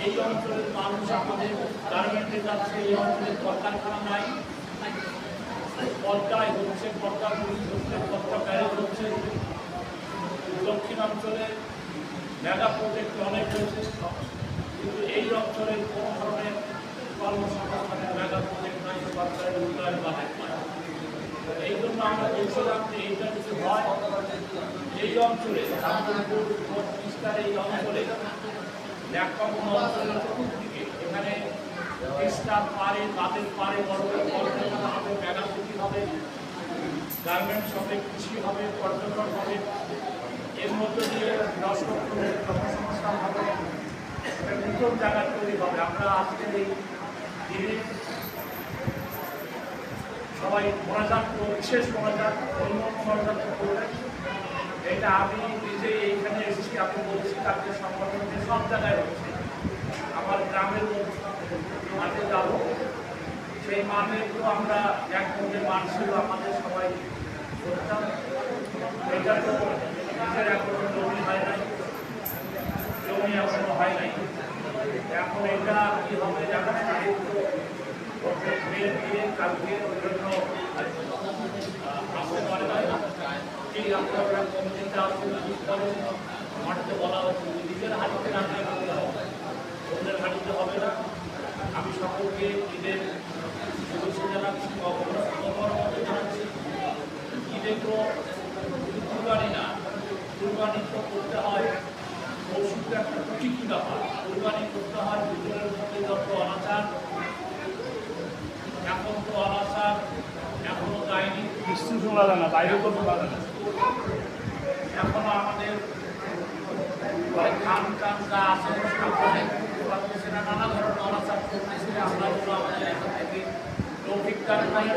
এই অঞ্চলের মানুষ আমাদের গার্মেন্টে যাচ্ছে, এই অঞ্চলের কলকারখানা নাই, পদ্মায় হচ্ছে, পদ্মা ব্রিজ হচ্ছে, পদ্মা ব্যারেজ হচ্ছে। দক্ষিণাঞ্চলের মেগা প্রজেক্ট অনেক রয়েছে, কিন্তু এই অঞ্চলের কোনো ধরনের কর্মসংস্থানের মেগা প্রজেক্ট নাই, সরকারের উন্নয়ন বাধা পায়। এই জন্য আমরা বলছিলাম যে এইটা যদি হয়, এই অঞ্চলে বিস্তার, এই অঞ্চলে ন্যাকপাবন অঞ্চলের চতুর্দিকে এখানে তিস্তার পাড়ে, বাঁধের পাড়ে বড় বড় কলকারখানা হবে, মেগা সিটি হবে, গার্মেন্টস হবে, কৃষি হবে, পর্যটন হবে। এর মধ্যে দিয়ে 10 লক্ষ কর্মসংস্থান হবে, নতুন জায়গা তৈরি হবে। আমরা আজকের এই দিনে সবাই মনোজাত, বিশেষ মনোজাত, অন্য মনোজাত করবেন। এটা আমি নিজে এইখানে এসেছি, আমি বলছি তাকে সংগঠন যে সব জায়গায় হচ্ছে। আমার গ্রামের মাঠে যাবো, সেই মাঠে তো আমরা একজনের মাঠ ছিল, আমাদের সবাই করতাম। এটা তো নিজের এখনো জমি হয় নাই, জমি এখনো হয় নাই। এখন এটা কি হবে জানা যায়, মেয়ে দিয়ে কালকে ওই জন্য আসতে পারে না। এই আপনারা কমিটিতে আসলে মাটিতে বলা হচ্ছে নিজের হাঁটিতে রান্না করতে হবে, অন্যের হাঁটিতে হবে না। আমি সকলকে ঈদের শুভেচ্ছা জানাচ্ছি, মতো জানাচ্ছি। ঈদে তো কুরবানি না, কুরবানি তো করতে হয় পশুকে একটা প্রতীকী ব্যাপার। কুরবানি করতে হয় ভিতরের মধ্যে যত অনাচার, এখন তো অনাচার এখনো যায়নি, শোনা যায় না, বাইরে তো শোনা যায় না। এখনো আমাদের খান টান যা আছে পারতেছে না, নানা ধরনের অনাচার করতেছে। আমরা যেন আমাদের এখান থেকে তৌফিক দান করেন,